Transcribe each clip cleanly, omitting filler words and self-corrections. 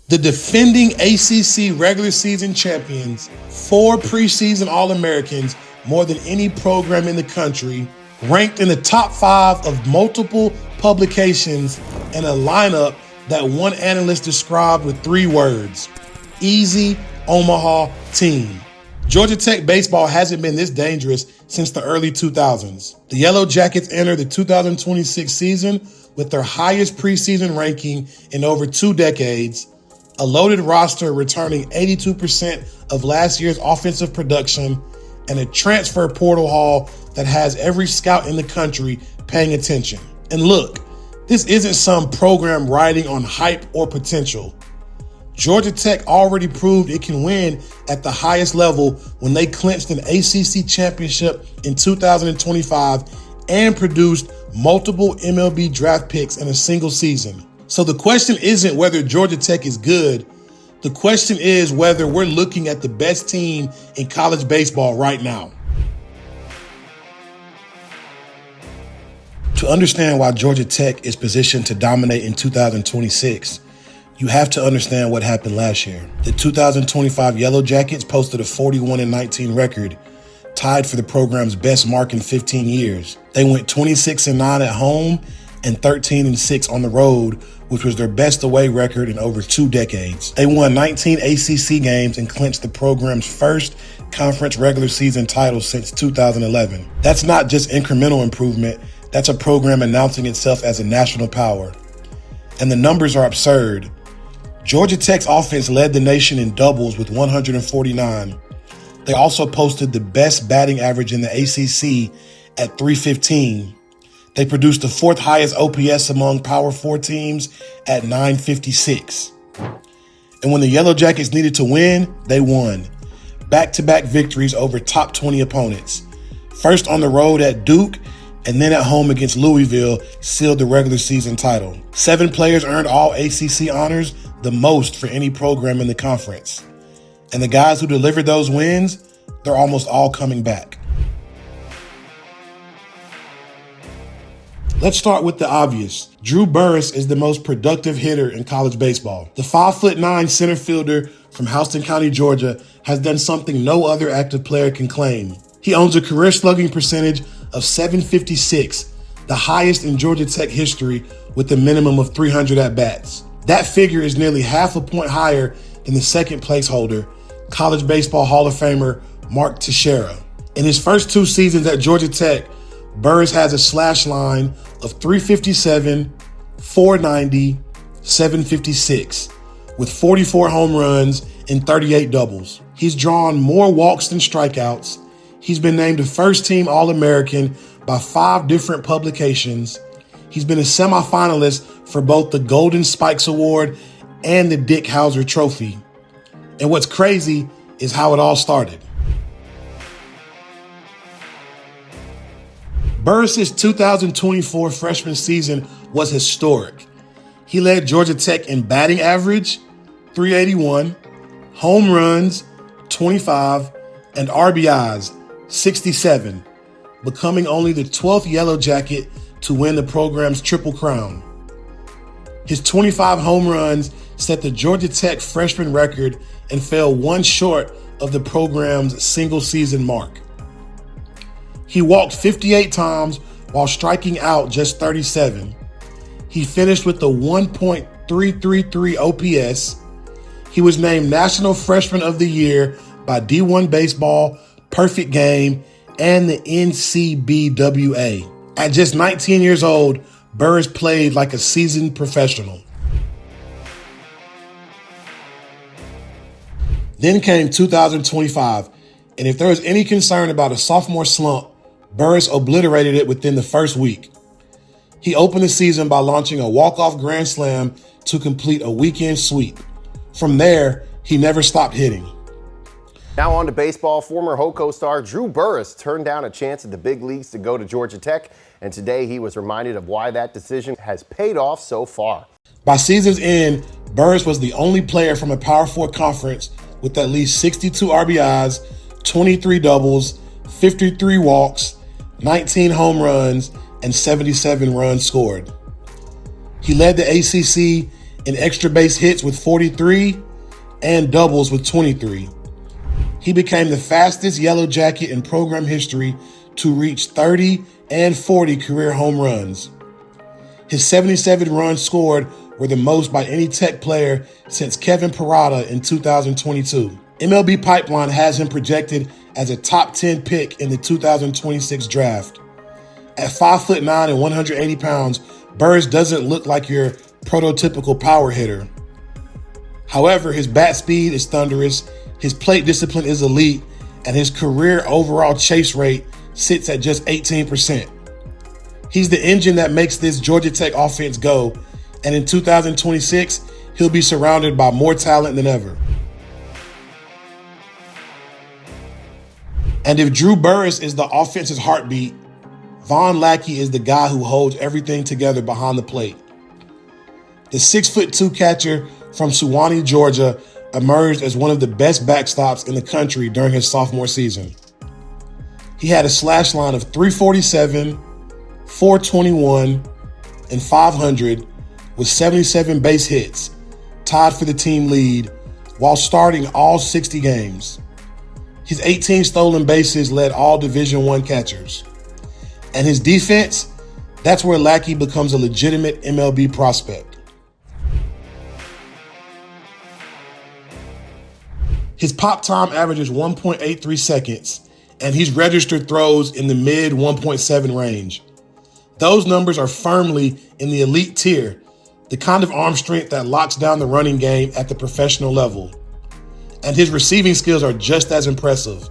The defending ACC regular season champions, 4 preseason All-Americans, more than any program in the country, ranked in the top 5 of multiple publications, and a lineup that one analyst described with 3 words: easy Omaha team. Georgia Tech baseball hasn't been this dangerous since the early 2000s. The Yellow Jackets enter the 2026 season with their highest preseason ranking in over 2 decades, a loaded roster returning 82% of last year's offensive production, and a transfer portal haul that has every scout in the country paying attention. And look, this isn't some program riding on hype or potential. Georgia Tech already proved it can win at the highest level when they clinched an ACC championship in 2025 and produced multiple MLB draft picks in a single season. So the question isn't whether Georgia Tech is good. The question is whether we're looking at the best team in college baseball right now. To understand why Georgia Tech is positioned to dominate in 2026, you have to understand what happened last year. The 2025 Yellow Jackets posted a 41-19 record, tied for the program's best mark in 15 years. They went 26-9 at home and 13-6 on the road, which was their best away record in over 2 decades. They won 19 ACC games and clinched the program's first conference regular season title since 2011. That's not just incremental improvement, that's a program announcing itself as a national power. And the numbers are absurd. Georgia Tech's offense led the nation in doubles with 149. They also posted the best batting average in the ACC at .315. They produced the 4th highest OPS among Power 4 teams at .956. And when the Yellow Jackets needed to win, they won. Back-to-back victories over top 20 opponents. First on the road at Duke, and then at home against Louisville sealed the regular season title. 7 players earned all ACC honors, the most for any program in the conference. And the guys who delivered those wins, they're almost all coming back. Let's start with the obvious. Drew Burrus is the most productive hitter in college baseball. The 5'9" center fielder from Houston County, Georgia, has done something no other active player can claim. He owns a career slugging percentage of .756, the highest in Georgia Tech history, with a minimum of 300 at-bats. That figure is nearly half a point higher than the second place holder, College Baseball Hall of Famer Mark Teixeira. In his first 2 seasons at Georgia Tech, Burrus has a slash line of .357, .490, .756, with 44 home runs and 38 doubles. He's drawn more walks than strikeouts. He's been named a first-team All-American by 5 different publications. He's been a semifinalist for both the Golden Spikes Award and the Dick Howser Trophy. And what's crazy is how it all started. Burrus' 2024 freshman season was historic. He led Georgia Tech in batting average, .381, home runs, 25, and RBIs, 67, becoming only the 12th Yellow Jacket to win the program's Triple Crown. His 25 home runs set the Georgia Tech freshman record and fell 1 short of the program's single-season mark. He walked 58 times while striking out just 37. He finished with a 1.333 OPS. He was named National Freshman of the Year by D1 Baseball, Perfect Game, and the NCBWA. At just 19 years old, Burrus played like a seasoned professional. Then came 2025, and if there was any concern about a sophomore slump, Burrus obliterated it within the first week. He opened the season by launching a walk-off grand slam to complete a weekend sweep. From there, he never stopped hitting. Now on to baseball. Former Hoco star Drew Burrus turned down a chance at the big leagues to go to Georgia Tech, and today he was reminded of why that decision has paid off so far. By season's end, Burrus was the only player from a Power 4 conference with at least 62 RBIs, 23 doubles, 53 walks, 19 home runs, and 77 runs scored. He led the ACC in extra base hits with 43 and doubles with 23. He became the fastest Yellow Jacket in program history to reach 30 and 40 career home runs. His 77 runs scored were the most by any Tech player since Kevin Parada in 2022. MLB Pipeline has him projected as a top 10 pick in the 2026 draft. At 5'9" and 180 pounds, Burrus doesn't look like your prototypical power hitter. However, his bat speed is thunderous, his plate discipline is elite, and his career overall chase rate sits at just 18%. He's the engine that makes this Georgia Tech offense go, and in 2026, he'll be surrounded by more talent than ever. And if Drew Burrus is the offense's heartbeat, Von Lackey is the guy who holds everything together behind the plate. The 6'2" catcher from Suwanee, Georgia, emerged as one of the best backstops in the country during his sophomore season. He had a slash line of 347, 421, and 500 with 77 base hits, tied for the team lead, while starting all 60 games. His 18 stolen bases led all Division I catchers. And his defense, that's where Lackey becomes a legitimate MLB prospect. His pop time averages 1.83 seconds, and he's registered throws in the mid 1.7 range. Those numbers are firmly in the elite tier, the kind of arm strength that locks down the running game at the professional level. And his receiving skills are just as impressive.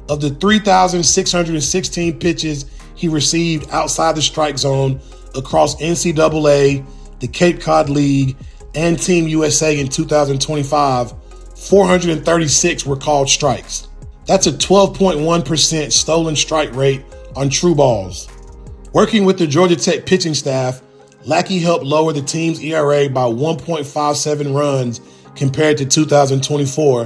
Of the 3,616 pitches he received outside the strike zone across NCAA, the Cape Cod League, and Team USA in 2025, 436 were called strikes. That's a 12.1% stolen strike rate on true balls. Working with the Georgia Tech pitching staff, Lackey helped lower the team's ERA by 1.57 runs compared to 2024,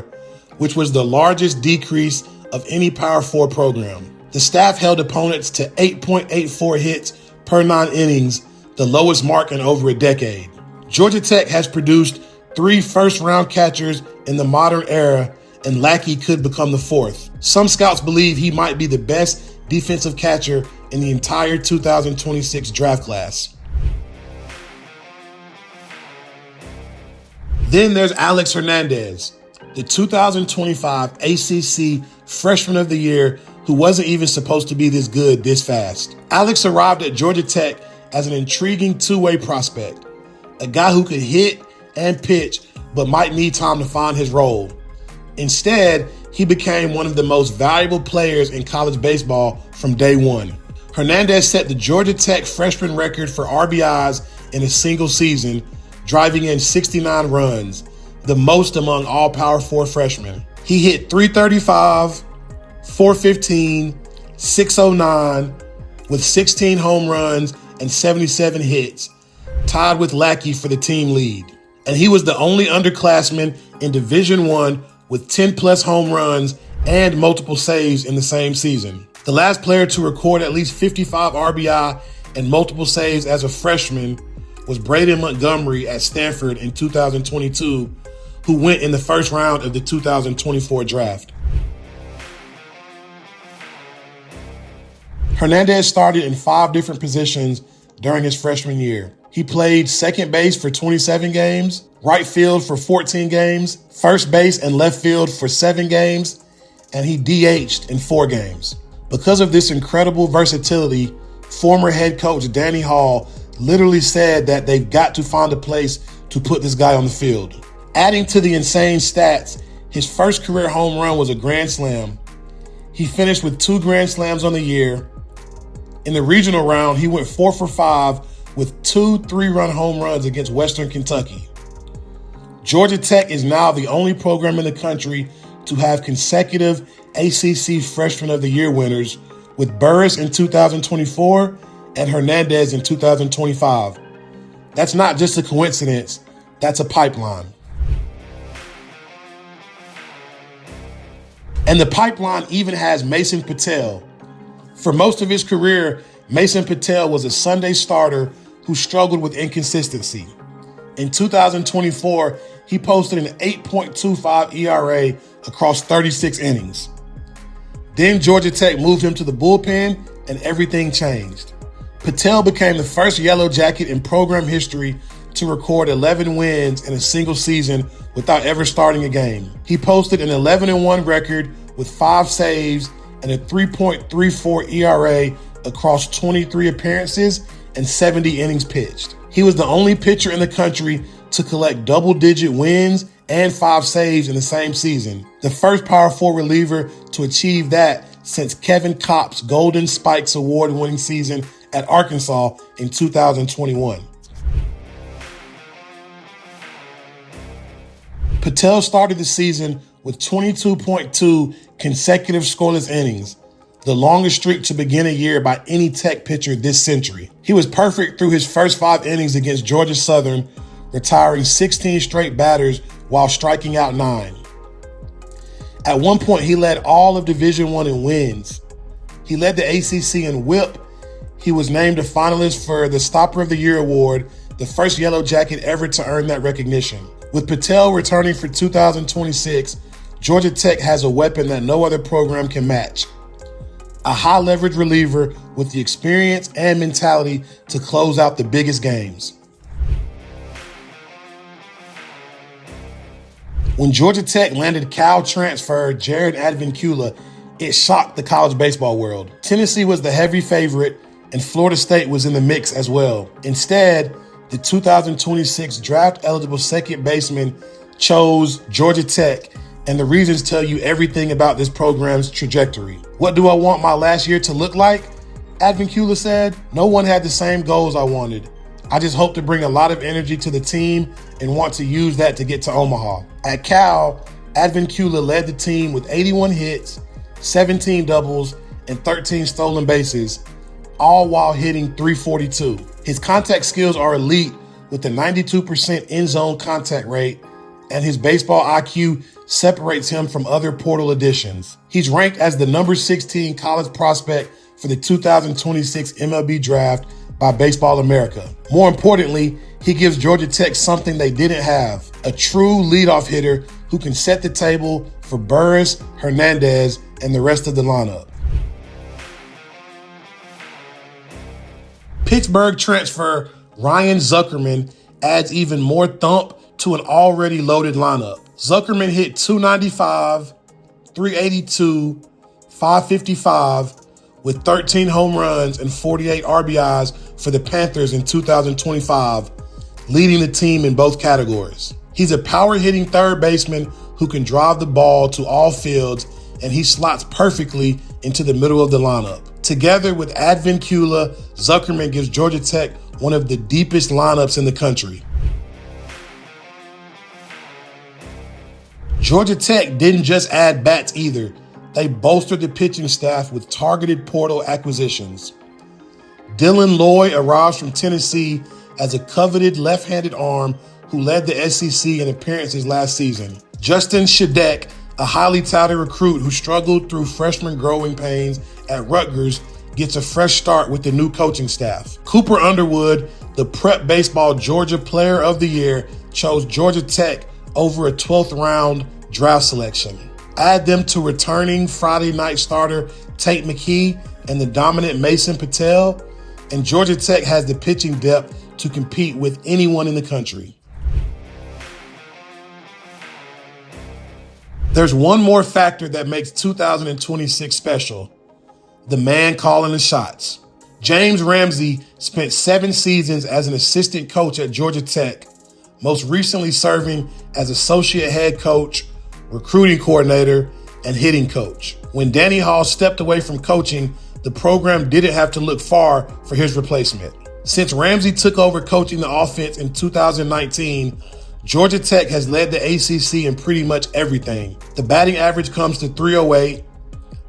which was the largest decrease of any Power 4 program. The staff held opponents to 8.84 hits per 9 innings, the lowest mark in over a decade. Georgia Tech has produced 3 first-round catchers in the modern era, and Lackey could become the 4th. Some scouts believe he might be the best defensive catcher in the entire 2026 draft class. Then there's Alex Hernandez, the 2025 ACC Freshman of the Year, who wasn't even supposed to be this good this fast. Alex arrived at Georgia Tech as an intriguing two-way prospect, a guy who could hit and pitch but might need time to find his role. Instead, he became one of the most valuable players in college baseball from day one. Hernandez set the Georgia Tech freshman record for RBIs in a single season, driving in 69 runs, the most among all Power 4 freshmen. He hit 335, 415, 609 with 16 home runs and 77 hits, tied with Lackey for the team lead. And he was the only underclassman in Division I with 10-plus home runs and multiple saves in the same season. The last player to record at least 55 RBI and multiple saves as a freshman was Braden Montgomery at Stanford in 2022, who went in the first round of the 2024 draft. Hernandez started in 5 different positions during his freshman year. He played second base for 27 games, right field for 14 games, first base and left field for 7 games, and he DH'd in 4 games. Because of this incredible versatility, former head coach Danny Hall literally said that they've got to find a place to put this guy on the field. Adding to the insane stats, his first career home run was a grand slam. He finished with 2 grand slams on the year. In the regional round, he went 4 for 5 with 2 3-run home runs against Western Kentucky. Georgia Tech is now the only program in the country to have consecutive ACC Freshman of the Year winners, with Burrus in 2024 and Hernandez in 2025. That's not just a coincidence, that's a pipeline. And the pipeline even has Mason Patel. For most of his career, Mason Patel was a Sunday starter who struggled with inconsistency. In 2024, he posted an 8.25 ERA across 36 innings. Then Georgia Tech moved him to the bullpen, and everything changed. Patel became the first Yellow Jacket in program history to record 11 wins in a single season without ever starting a game. He posted an 11-1 record with 5 saves and a 3.34 ERA across 23 appearances and 70 innings pitched. He was the only pitcher in the country to collect double-digit wins and 5 saves in the same season. The first Power 4 reliever to achieve that since Kevin Kopp's Golden Spikes Award-winning season at Arkansas in 2021. Patel started the season with 22.2 consecutive scoreless innings, the longest streak to begin a year by any Tech pitcher this century. He was perfect through his first 5 innings against Georgia Southern, retiring 16 straight batters while striking out 9. At one point, he led all of Division I in wins. He led the ACC in WHIP. He was named a finalist for the Stopper of the Year award, the first Yellow Jacket ever to earn that recognition. With Patel returning for 2026, Georgia Tech has a weapon that no other program can match. A high-leverage reliever with the experience and mentality to close out the biggest games. When Georgia Tech landed Cal transfer Jared Advincula, it shocked the college baseball world. Tennessee was the heavy favorite, and Florida State was in the mix as well. Instead, the 2026 draft-eligible second baseman chose Georgia Tech, and the reasons tell you everything about this program's trajectory. What do I want my last year to look like? Advincula said, no one had the same goals I wanted. I just hope to bring a lot of energy to the team and want to use that to get to Omaha. At Cal, Advincula led the team with 81 hits, 17 doubles, and 13 stolen bases, all while hitting .342. His contact skills are elite with a 92% end-zone contact rate, and his baseball IQ separates him from other portal additions. He's ranked as the number 16 college prospect for the 2026 MLB draft by Baseball America. More importantly, he gives Georgia Tech something they didn't have, a true leadoff hitter who can set the table for Burrus, Hernandez, and the rest of the lineup. Pittsburgh transfer Ryan Zuckerman adds even more thump to an already loaded lineup. Zuckerman hit .295, .382, .555 with 13 home runs and 48 RBIs for the Panthers in 2025, leading the team in both categories. He's a power-hitting third baseman who can drive the ball to all fields, and he slots perfectly into the middle of the lineup. Together with Advincula, Zuckerman gives Georgia Tech one of the deepest lineups in the country. Georgia Tech didn't just add bats either. They bolstered the pitching staff with targeted portal acquisitions. Dylan Loy arrives from Tennessee as a coveted left-handed arm who led the SEC in appearances last season. Justin Shadek, a highly touted recruit who struggled through freshman growing pains at Rutgers, gets a fresh start with the new coaching staff. Cooper Underwood, the Prep Baseball Georgia Player of the Year, chose Georgia Tech over a 12th round draft selection. Add them to returning Friday night starter Tate McKee and the dominant Mason Patel, and Georgia Tech has the pitching depth to compete with anyone in the country. There's one more factor that makes 2026 special: the man calling the shots. James Ramsay spent 7 seasons as an assistant coach at Georgia Tech, most recently serving as associate head coach, recruiting coordinator, and hitting coach. When Danny Hall stepped away from coaching, the program didn't have to look far for his replacement. Since Ramsay took over coaching the offense in 2019, Georgia Tech has led the ACC in pretty much everything. The batting average comes to .308,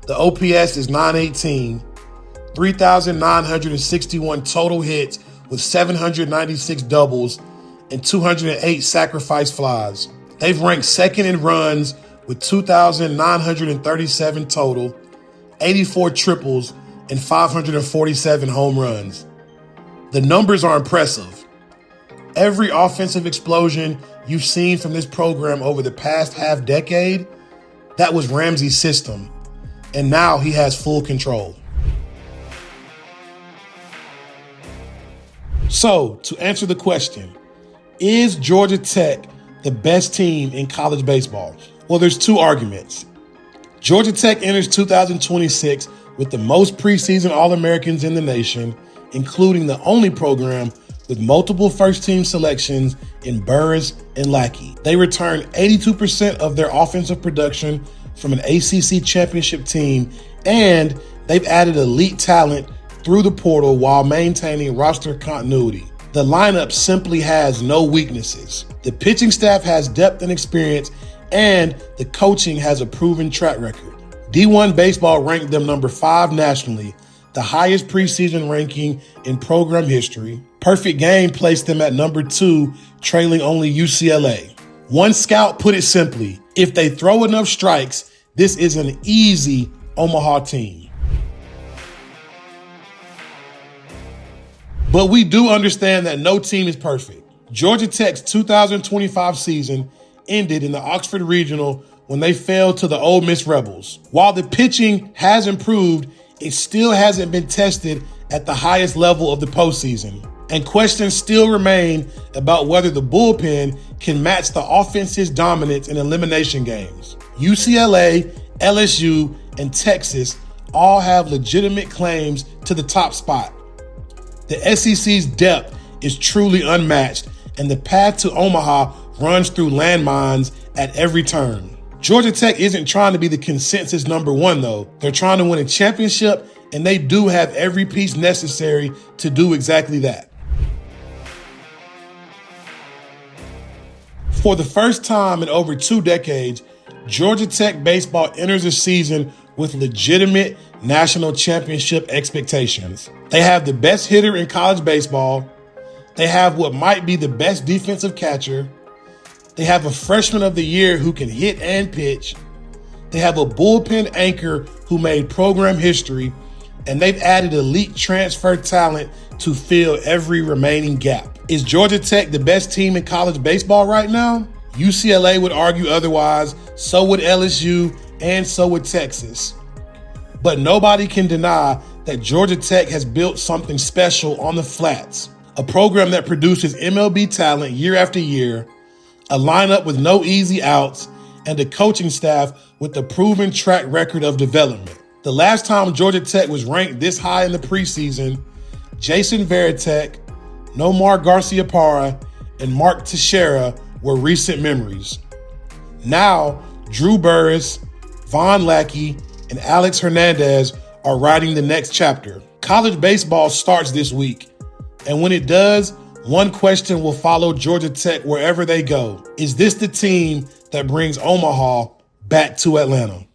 the OPS is .918, 3,961 total hits with 796 doubles and 208 sacrifice flies. They've ranked second in runs with 2,937 total, 84 triples, and 547 home runs. The numbers are impressive. Every offensive explosion you've seen from this program over the past half decade, that was Ramsay's system. And now he has full control. So, to answer the question, is Georgia Tech the best team in college baseball? Well, there's two arguments. Georgia Tech enters 2026 with the most preseason All-Americans in the nation, including the only program with multiple first-team selections in Burrus and Lackey. They returned 82% of their offensive production from an ACC championship team, and they've added elite talent through the portal while maintaining roster continuity. The lineup simply has no weaknesses. The pitching staff has depth and experience, and the coaching has a proven track record. D1 Baseball ranked them number 5 nationally, the highest preseason ranking in program history. Perfect Game placed them at number 2, trailing only UCLA. One scout put it simply, if they throw enough strikes, this is an easy Omaha team. But we do understand that no team is perfect. Georgia Tech's 2025 season ended in the Oxford Regional when they fell to the Ole Miss Rebels. While the pitching has improved, it still hasn't been tested at the highest level of the postseason. And questions still remain about whether the bullpen can match the offense's dominance in elimination games. UCLA, LSU, and Texas all have legitimate claims to the top spot. The SEC's depth is truly unmatched, and the path to Omaha runs through landmines at every turn. Georgia Tech isn't trying to be the consensus number 1, though. They're trying to win a championship, and they do have every piece necessary to do exactly that. For the first time in over 2 decades, Georgia Tech baseball enters a season with legitimate national championship expectations. They have the best hitter in college baseball. They have what might be the best defensive catcher. They have a freshman of the year who can hit and pitch. They have a bullpen anchor who made program history, and they've added elite transfer talent to fill every remaining gap. Is Georgia Tech the best team in college baseball right now? UCLA would argue otherwise, so would LSU, and so would Texas. But nobody can deny that Georgia Tech has built something special on the flats, a program that produces MLB talent year after year, a lineup with no easy outs, and a coaching staff with a proven track record of development. The last time Georgia Tech was ranked this high in the preseason, Jason Varitek, Nomar Garciaparra, and Mark Teixeira were recent memories. Now, Drew Burrus, Von Lackey, and Alex Hernandez are writing the next chapter. College baseball starts this week, and when it does, one question will follow Georgia Tech wherever they go. Is this the team that brings Omaha back to Atlanta?